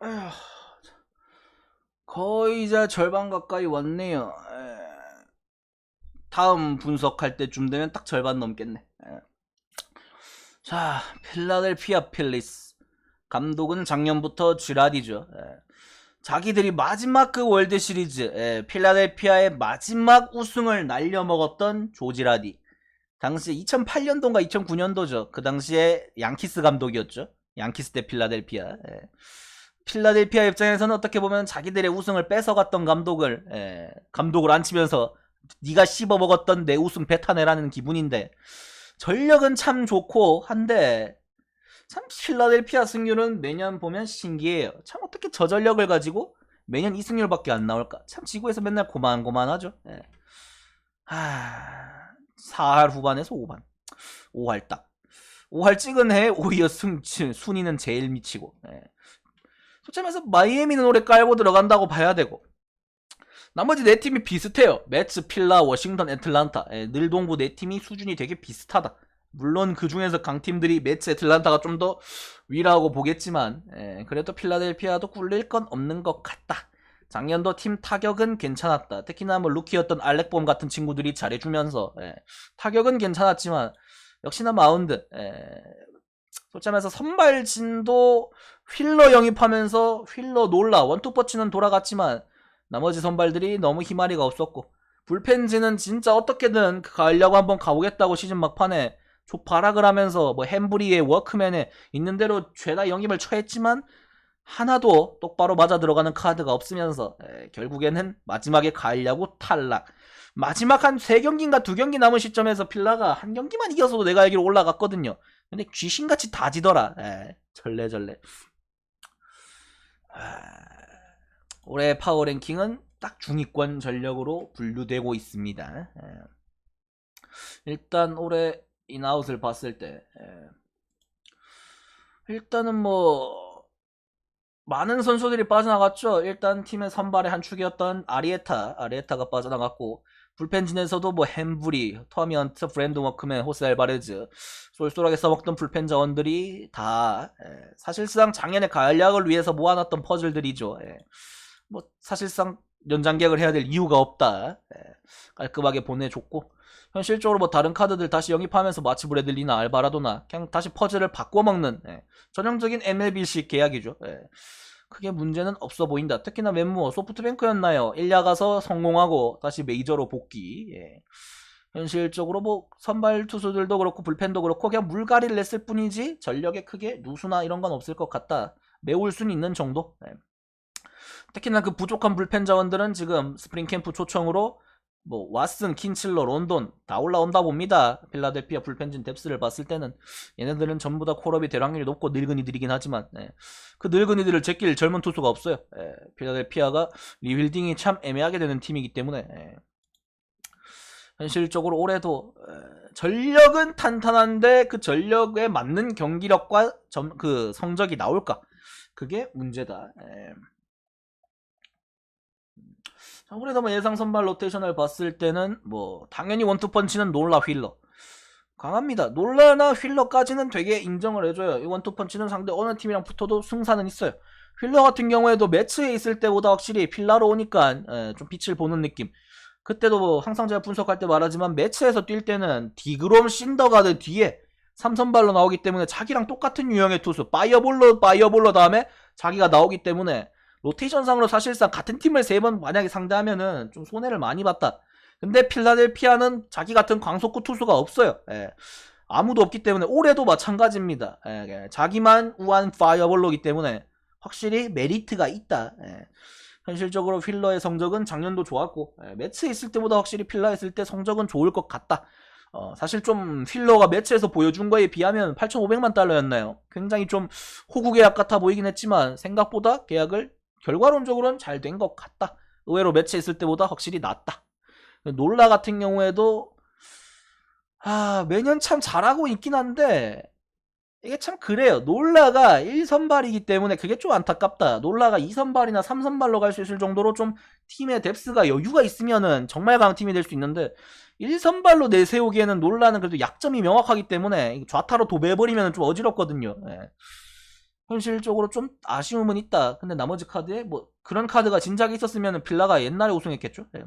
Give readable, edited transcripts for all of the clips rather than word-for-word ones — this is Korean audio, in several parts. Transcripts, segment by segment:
에휴, 거의 이제 절반 가까이 왔네요. 다음 분석할 때쯤 되면 딱 절반 넘겠네. 자, 필라델피아 필리스. 감독은 작년부터 쥐라디죠. 자기들이 마지막 그 월드 시리즈, 필라델피아의 마지막 우승을 날려먹었던 조지라디. 당시 2008년도인가 2009년도죠. 그 당시에 양키스 감독이었죠. 양키스 대 필라델피아. 필라델피아 입장에서는 어떻게 보면 자기들의 우승을 뺏어갔던 감독을 앉히면서 네가 씹어먹었던 내 우승 뱉어내라는 기분인데, 전력은 참 좋고 한데 참 필라델피아 승률은 매년 보면 신기해요. 참 어떻게 저 전력을 가지고 매년 이 승률밖에 안 나올까. 참 지구에서 맨날 고만고만하죠. 4할 후반에서 5반 5할 딱 5할 찍은 해 오히려 순위는 제일 미치고. 솔직히 말해서 마이애미는 올해 깔고 들어간다고 봐야 되고, 나머지 네 팀이 비슷해요. 매츠, 필라, 워싱턴, 애틀란타. 늘 동부 네 팀이 수준이 되게 비슷하다. 물론 그 중에서 강팀들이 매츠, 애틀란타가 좀 더 위라고 보겠지만, 그래도 필라델피아도 꿀릴 건 없는 것 같다. 작년도 팀 타격은 괜찮았다. 특히나 뭐 루키였던 알렉봄 같은 친구들이 잘해주면서, 타격은 괜찮았지만 역시나 마운드, 솔직히 말해서 선발진도 휠러 영입하면서 휠러 놀라 원투퍼치는 돌아갔지만 나머지 선발들이 너무 희마리가 없었고, 불펜진은 진짜 어떻게든 가려고 한번 가보겠다고 시즌 막판에 발악을 하면서 뭐 햄브리에 워크맨에 있는 대로 죄다 영입을 처했지만 하나도 똑바로 맞아 들어가는 카드가 없으면서 결국에는 마지막에 가려고 탈락. 마지막 한 3경기인가 2경기 남은 시점에서 필라가 한 경기만 이겨서도 내가 알기로 올라갔거든요. 근데 귀신같이 다 지더라. 절레절레. 올해 파워랭킹은 딱 중위권 전력으로 분류되고 있습니다. 일단 올해 인아웃을 봤을 때, 일단은 뭐 많은 선수들이 빠져나갔죠. 일단 팀의 선발의 한 축이었던 아리에타가 빠져나갔고, 불펜진에서도 뭐 햄브리, 터미 헌트, 브랜드 워크맨, 호세 알바레즈, 쏠쏠하게 써먹던 불펜 자원들이 다 사실상 작년에 가을약을 위해서 모아놨던 퍼즐들이죠. 뭐 사실상 연장 계약을 해야 될 이유가 없다. 깔끔하게 보내줬고, 현실적으로 뭐 다른 카드들 다시 영입하면서 마치 브래들리나 알바라도나 그냥 다시 퍼즐을 바꿔먹는 전형적인 MLB식 계약이죠. 크게 문제는 없어 보인다. 특히나 웬무어 소프트뱅크였나요? 1야 가서 성공하고 다시 메이저로 복귀. 현실적으로 뭐 선발 투수들도 그렇고 불펜도 그렇고 그냥 물갈이를 냈을 뿐이지 전력에 크게 누수나 이런 건 없을 것 같다. 메울 수는 있는 정도. 특히나 그 부족한 불펜 자원들은 지금 스프링 캠프 초청으로 뭐 왓슨, 킨칠러, 론돈 다 올라온다 봅니다. 필라델피아 불펜진 뎁스를 봤을 때는 얘네들은 전부 다 콜업이 될 확률이 높고 늙은이들이긴 하지만, 그 늙은이들을 제낄 젊은 투수가 없어요. 필라델피아가 리빌딩이 참 애매하게 되는 팀이기 때문에, 현실적으로 올해도 전력은 탄탄한데 그 전력에 맞는 경기력과 그 성적이 나올까, 그게 문제다. 올해도 뭐 예상 선발 로테이션을 봤을 때는 뭐 당연히 원투펀치는 놀라 휠러 강합니다. 놀라나 휠러까지는 되게 인정을 해줘요. 이 원투펀치는 상대 어느 팀이랑 붙어도 승산은 있어요. 휠러 같은 경우에도 매치에 있을 때보다 확실히 필라로 오니까 좀 빛을 보는 느낌. 그때도 뭐 항상 제가 분석할 때 말하지만 매치에서 뛸 때는 디그롬, 신더가드 뒤에 3선발로 나오기 때문에 자기랑 똑같은 유형의 투수 파이어볼러 다음에 자기가 나오기 때문에 로테이션상으로 사실상 같은 팀을 3번 만약에 상대하면은 좀 손해를 많이 봤다. 근데 필라델피아는 자기 같은 광속구 투수가 없어요. 아무도 없기 때문에 올해도 마찬가지입니다. 자기만 우한 파이어볼로기 때문에 확실히 메리트가 있다. 현실적으로 필러의 성적은 작년도 좋았고, 매치에 있을 때보다 확실히 필라 있을 때 성적은 좋을 것 같다. 사실 좀 필러가 매치에서 보여준 거에 비하면 8,500만 달러였나요? 굉장히 좀 호구 계약 같아 보이긴 했지만 생각보다 계약을 결과론적으로는 잘 된 것 같다. 의외로 매치에 있을 때보다 확실히 낫다. 놀라 같은 경우에도 매년 참 잘하고 있긴 한데 이게 참 그래요. 놀라가 1선발이기 때문에 그게 좀 안타깝다. 놀라가 2선발이나 3선발로 갈 수 있을 정도로 좀 팀의 뎁스가 여유가 있으면은 정말 강팀이 될 수 있는데 1선발로 내세우기에는 놀라는 그래도 약점이 명확하기 때문에 좌타로 도배해버리면 좀 어지럽거든요. 현실적으로 좀 아쉬움은 있다. 근데 나머지 카드에 뭐 그런 카드가 진작에 있었으면 빌라가 옛날에 우승했겠죠. 예.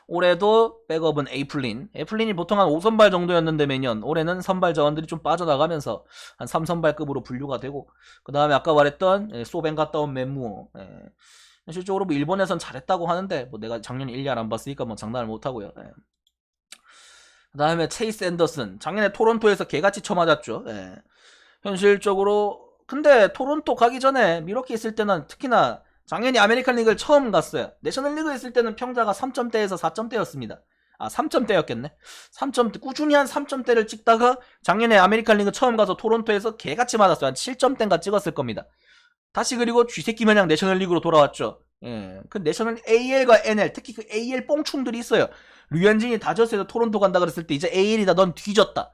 올해도 백업은 에이플린. 에이플린이 보통 한 5선발 정도였는데 매년 올해는 선발 자원들이 좀 빠져나가면서 한 3선발급으로 분류가 되고 그 다음에 아까 말했던 소벤 갔다 온 맨무어. 실적으로 뭐 일본에선 잘했다고 하는데 뭐 내가 작년에 1년 안 봤으니까 뭐 장난을 못하고요. 그 다음에 체이스 앤더슨. 작년에 토론토에서 개같이 쳐맞았죠. 현실적으로 근데 토론토 가기 전에 미러키 있을 때는 특히나 작년에 아메리칸 리그를 처음 갔어요. 내셔널 리그 있을 때는 평자가 3점대에서 4점대였습니다. 아 3점대였겠네. 3점대 꾸준히 한 3점대를 찍다가 작년에 아메리칸 리그 처음 가서 토론토에서 개같이 맞았어요. 한 7점대인가 찍었을 겁니다. 다시 그리고 쥐새끼 마냥 내셔널 리그로 돌아왔죠. 그 내셔널 AL과 NL 특히 그 AL 뽕충들이 있어요. 류현진이 다저스에서 토론토 간다 그랬을 때 이제 AL이다 넌 뒤졌다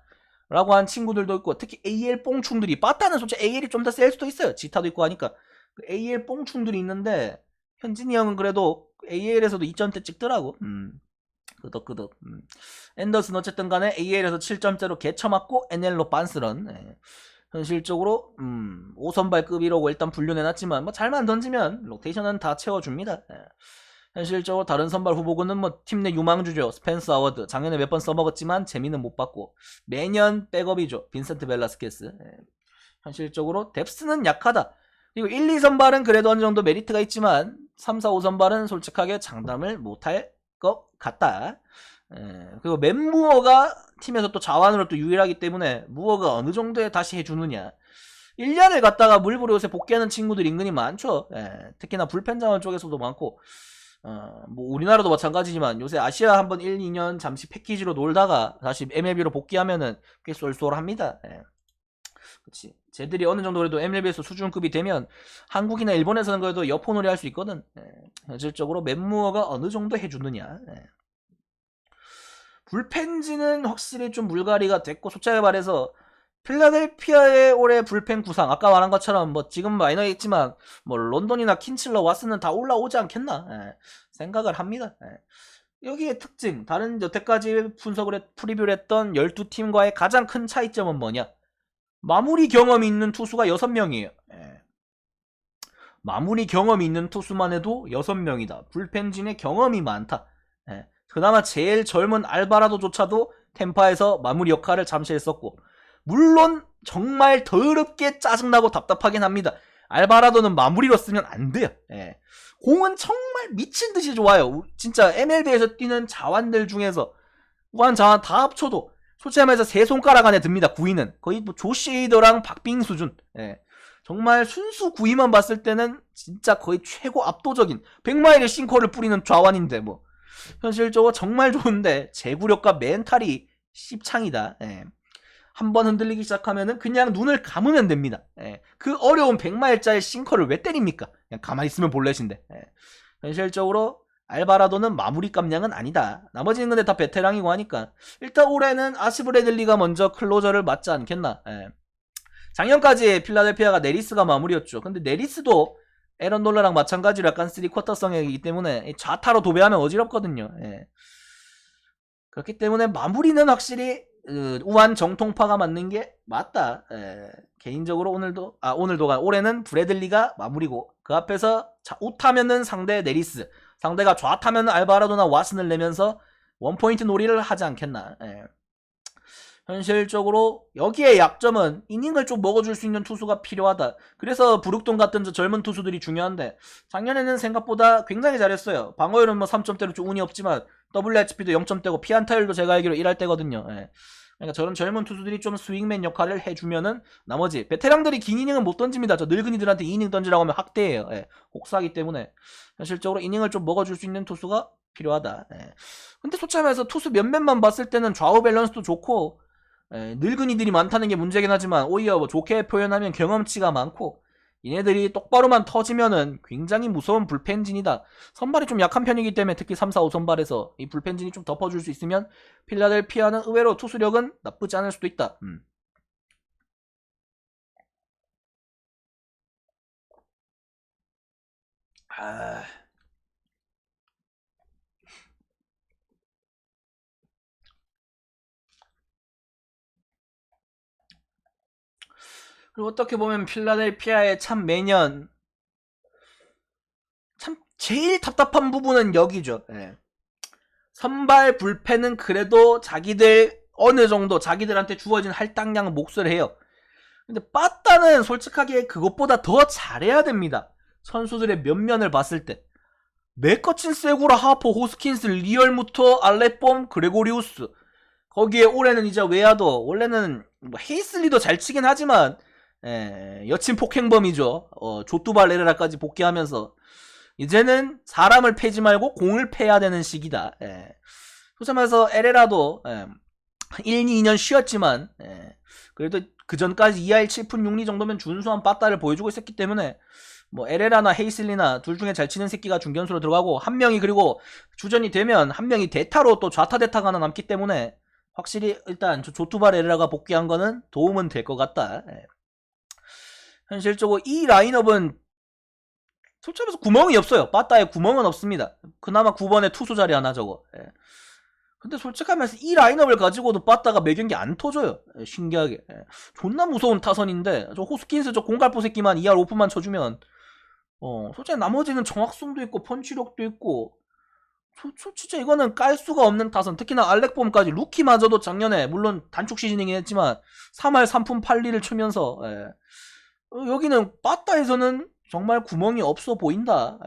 라고 한 친구들도 있고 특히 AL 뽕충들이 빠따는 솔직히 AL이 좀 더 셀 수도 있어요. 지타도 있고 하니까 그 AL 뽕충들이 있는데 현진이 형은 그래도 AL에서도 2점대 찍더라고. 끄덕끄덕. 앤더슨 어쨌든 간에 AL에서 7점대로 개쳐맞고 NL로 빤스런. 현실적으로 5선발급이라고 일단 분류내놨지만 뭐 잘만 던지면 로테이션은 다 채워줍니다. 현실적으로 다른 선발 후보군은 뭐 팀 내 유망주죠. 스펜스 아워드 작년에 몇 번 써먹었지만 재미는 못 받고 매년 백업이죠. 빈센트 벨라스케스. 현실적으로 뎁스는 약하다. 그리고 1, 2선발은 그래도 어느 정도 메리트가 있지만 3, 4, 5선발은 솔직하게 장담을 못할 것 같다. 그리고 맨무어가 팀에서 또 자완으로 또 유일하기 때문에 무어가 어느 정도에 다시 해주느냐. 1년을 갔다가 물부로 요새 복귀하는 친구들이 은근히 많죠. 특히나 불펜 자원 쪽에서도 많고 뭐 우리나라도 마찬가지지만 요새 아시아 한번 1, 2년 잠시 패키지로 놀다가 다시 MLB로 복귀하면은 꽤 쏠쏠합니다. 그치. 쟤들이 어느 정도 그래도 MLB에서 수준급이 되면 한국이나 일본에서는 그래도 여포놀이 할 수 있거든. 현실적으로 맨무어가 어느 정도 해주느냐. 불펜진은 확실히 좀 물갈이가 됐고 솔직하게 말해서 필라델피아의 올해 불펜 구상 아까 말한 것처럼 뭐 지금 마이너에 있지만 뭐 런던이나 킨칠러 왓슨은 다 올라오지 않겠나 생각을 합니다. 여기의 특징 다른 여태까지 분석을 프리뷰를 했던 12팀과의 가장 큰 차이점은 뭐냐 마무리 경험이 있는 투수가 6명이에요. 마무리 경험이 있는 투수만 해도 6명이다. 불펜진의 경험이 많다. 그나마 제일 젊은 알바라도조차도 템파에서 마무리 역할을 잠시 했었고 물론 정말 더럽게 짜증나고 답답하긴 합니다. 알바라도는 마무리로 쓰면 안 돼요. 공은 정말 미친듯이 좋아요. 진짜 MLB에서 뛰는 자완들 중에서 우한 자완 다 합쳐도 솔직히 말해서 세 손가락 안에 듭니다. 구위는 거의 뭐 조시 에이더랑 박빙 수준. 정말 순수 구위만 봤을 때는 진짜 거의 최고 압도적인 100마일의 싱커를 뿌리는 좌완인데 뭐 현실적으로 정말 좋은데 제구력과 멘탈이 씹창이다. 한번 흔들리기 시작하면은 그냥 눈을 감으면 됩니다. 그 어려운 100마일짜리 싱커를 왜 때립니까? 그냥 가만히 있으면 볼넷인데. 현실적으로 알바라도는 마무리 깜냥은 아니다. 나머지는 근데 다 베테랑이고 하니까 일단 올해는 아시브레들리가 먼저 클로저를 맡지 않겠나. 작년까지 필라델피아가 네리스가 마무리였죠. 근데 네리스도 에런 놀라랑 마찬가지로 약간 3쿼터성이기 때문에 좌타로 도배하면 어지럽거든요. 그렇기 때문에 마무리는 확실히 우한 정통파가 맞는 게 맞다. 개인적으로 오늘도 올해는 브래들리가 마무리고 그 앞에서 우타면은 상대 네리스 상대가 좌타면 알바라도나 왓슨을 내면서 원포인트 놀이를 하지 않겠나. 현실적으로 여기에 약점은 이닝을 좀 먹어줄 수 있는 투수가 필요하다. 그래서 부룩돈 같은 저 젊은 투수들이 중요한데 작년에는 생각보다 굉장히 잘했어요. 방어율은 뭐 3점대로 좀 운이 없지만 WHP도 0점대고 피안타율도 제가 알기로 1할대거든요. 그러니까 저런 젊은 투수들이 좀 스윙맨 역할을 해주면은 나머지 베테랑들이 긴 이닝은 못 던집니다. 저 늙은이들한테 이닝 던지라고 하면 학대예요. 혹사하기 때문에 현실적으로 이닝을 좀 먹어줄 수 있는 투수가 필요하다. 근데 솔직히 말해서 투수 몇몇만 봤을 때는 좌우 밸런스도 좋고 늙은이들이 많다는 게 문제긴 하지만 오히려 뭐 좋게 표현하면 경험치가 많고 얘네들이 똑바로만 터지면은 굉장히 무서운 불펜진이다. 선발이 좀 약한 편이기 때문에 특히 3, 4, 5 선발에서 이 불펜진이 좀 덮어줄 수 있으면 필라델피아는 의외로 투수력은 나쁘지 않을 수도 있다. 그리고 어떻게 보면 필라델피아의 참 매년 참 제일 답답한 부분은 여기죠. 예. 선발 불펜은 그래도 자기들 어느 정도 자기들한테 주어진 할당량은 몫을 해요. 근데 빠따는 솔직하게 그것보다 더 잘해야 됩니다. 선수들의 면면을 봤을 때. 맥커친, 세구라, 하퍼, 호스킨스, 리얼무터, 알레폼, 그레고리우스. 거기에 올해는 이제 웨아도 원래는 뭐 헤이슬리도 잘 치긴 하지만 여친 폭행범이죠. 조뚜발 에레라까지 복귀하면서 이제는 사람을 패지 말고 공을 패야 되는 시기다. 솔직히 말해서 에레라도 1, 2년 쉬었지만 그래도 그 전까지 2할 7푼 6리 정도면 준수한 빠따를 보여주고 있었기 때문에 뭐 에레라나 헤이슬리나 둘 중에 잘 치는 새끼가 중견수로 들어가고 한 명이 그리고 주전이 되면 한 명이 대타로 또 좌타 대타가 하나 남기 때문에 확실히 일단 조투발 에레라가 복귀한 거는 도움은 될 것 같다. 현실적으로 이 라인업은 솔직히 말해서 구멍이 없어요. 빠따에 구멍은 없습니다. 그나마 9번에 투수 자리 하나 저거. 근데 솔직히 말해서 이 라인업을 가지고도 빠따가 매 경기 안 터져요. 신기하게. 존나 무서운 타선인데 저 호스킨스 저 공갈포 새끼만 2할 오픈만 쳐주면 솔직히 나머지는 정확성도 있고 펀치력도 있고 진짜 이거는 깔 수가 없는 타선. 특히나 알렉봄까지 루키마저도 작년에 물론 단축 시즌이긴 했지만 3할 3푼 8리를 치면서 여기는 빠따에서는 정말 구멍이 없어 보인다.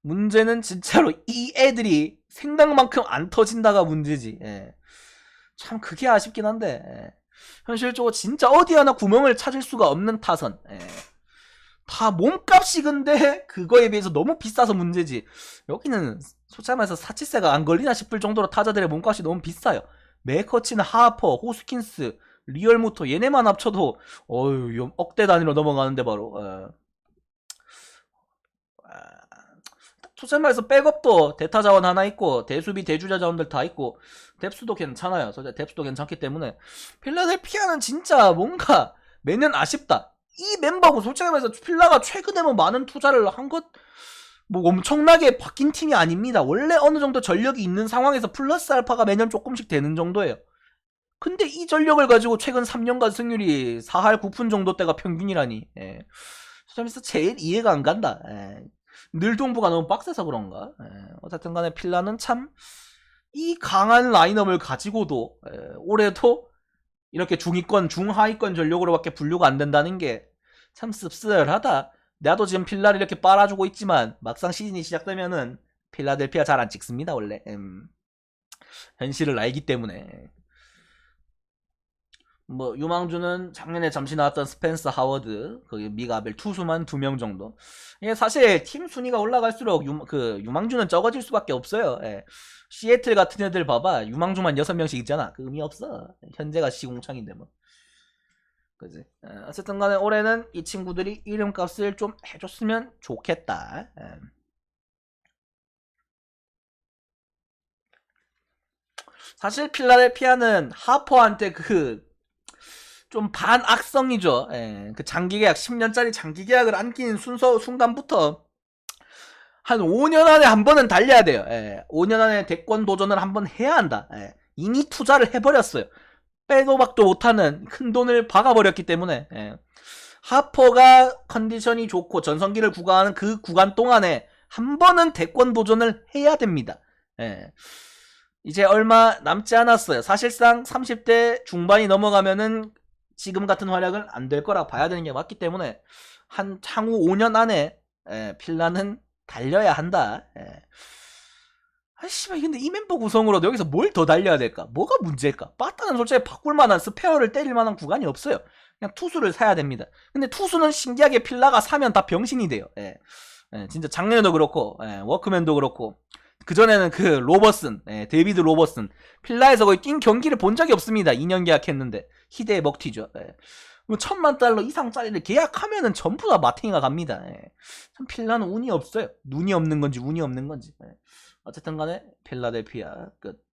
문제는 진짜로 이 애들이 생각만큼 안 터진다가 문제지. 참 그게 아쉽긴 한데 현실적으로 진짜 어디 하나 구멍을 찾을 수가 없는 타선. 다 몸값이 근데 그거에 비해서 너무 비싸서 문제지. 여기는 솔직히 말해서 사치세가 안 걸리나 싶을 정도로 타자들의 몸값이 너무 비싸요. 메커친, 하퍼, 호스킨스, 리얼모터 얘네만 합쳐도 어휴 억대 단위로 넘어가는데 바로. 솔직히 말해서 백업도 대타 자원 하나 있고 대수비 대주자 자원들 다 있고 뎁스도 괜찮아요. 뎁스도 괜찮기 때문에 필라델피아는 진짜 뭔가 매년 아쉽다. 이 멤버고 솔직히 말해서 필라가 최근에 뭐 많은 투자를 한 것 뭐 엄청나게 바뀐 팀이 아닙니다. 원래 어느 정도 전력이 있는 상황에서 플러스 알파가 매년 조금씩 되는 정도예요. 근데 이 전력을 가지고 최근 3년간 승률이 4할 9푼 정도 때가 평균이라니. 솔직히 제일 이해가 안 간다. 늘 동부가 너무 빡세서 그런가. 어쨌든 간에 필라는 참 이 강한 라인업을 가지고도 올해도 이렇게 중위권, 중하위권 전력으로밖에 분류가 안 된다는 게 참 씁쓸하다. 나도 지금 필라를 이렇게 빨아주고 있지만 막상 시즌이 시작되면은 필라델피아 잘 안 찍습니다 원래. 현실을 알기 때문에. 뭐 유망주는 작년에 잠시 나왔던 스펜서 하워드, 거기 미가벨 투수만 2명 정도. 이게 사실 팀 순위가 올라갈수록 유망주는 적어질 수밖에 없어요. 시애틀 같은 애들 봐봐, 유망주만 6명씩 있잖아. 그 의미 없어. 현재가 시공창인데 뭐. 그지. 어쨌든 간에 올해는 이 친구들이 이름값을 좀 해줬으면 좋겠다. 사실 필라델피아는 하퍼한테 좀 반악성이죠. 그 장기계약 10년짜리 장기계약을 안긴 순간부터 한 5년 안에 한 번은 달려야 돼요. 5년 안에 대권 도전을 한 번 해야 한다. 이미 투자를 해버렸어요. 빼도 박도 못하는 큰 돈을 박아버렸기 때문에 하퍼가 컨디션이 좋고 전성기를 구가하는 그 구간 동안에 한 번은 대권 도전을 해야 됩니다. 이제 얼마 남지 않았어요. 사실상 30대 중반이 넘어가면은 지금 같은 활약은 안 될 거라 봐야 되는 게 맞기 때문에 한 향후 5년 안에 필라는 달려야 한다. 아씨발 근데 이 멤버 구성으로도 여기서 뭘 더 달려야 될까? 뭐가 문제일까? 빠따는 솔직히 바꿀 만한 스페어를 때릴 만한 구간이 없어요. 그냥 투수를 사야 됩니다. 근데 투수는 신기하게 필라가 사면 다 병신이 돼요. 진짜 작년에도 그렇고 워크맨도 그렇고 그전에는 그 로버슨, 데이비드 로버슨 필라에서 거의 뛴 경기를 본 적이 없습니다. 2년 계약했는데 희대의 먹튀죠. $1000만 이상짜리를 계약하면은 전부 다 마탱이가 갑니다. 참 필라는 운이 없어요. 눈이 없는 건지 운이 없는 건지. 어쨌든 간에 필라델피아 끝.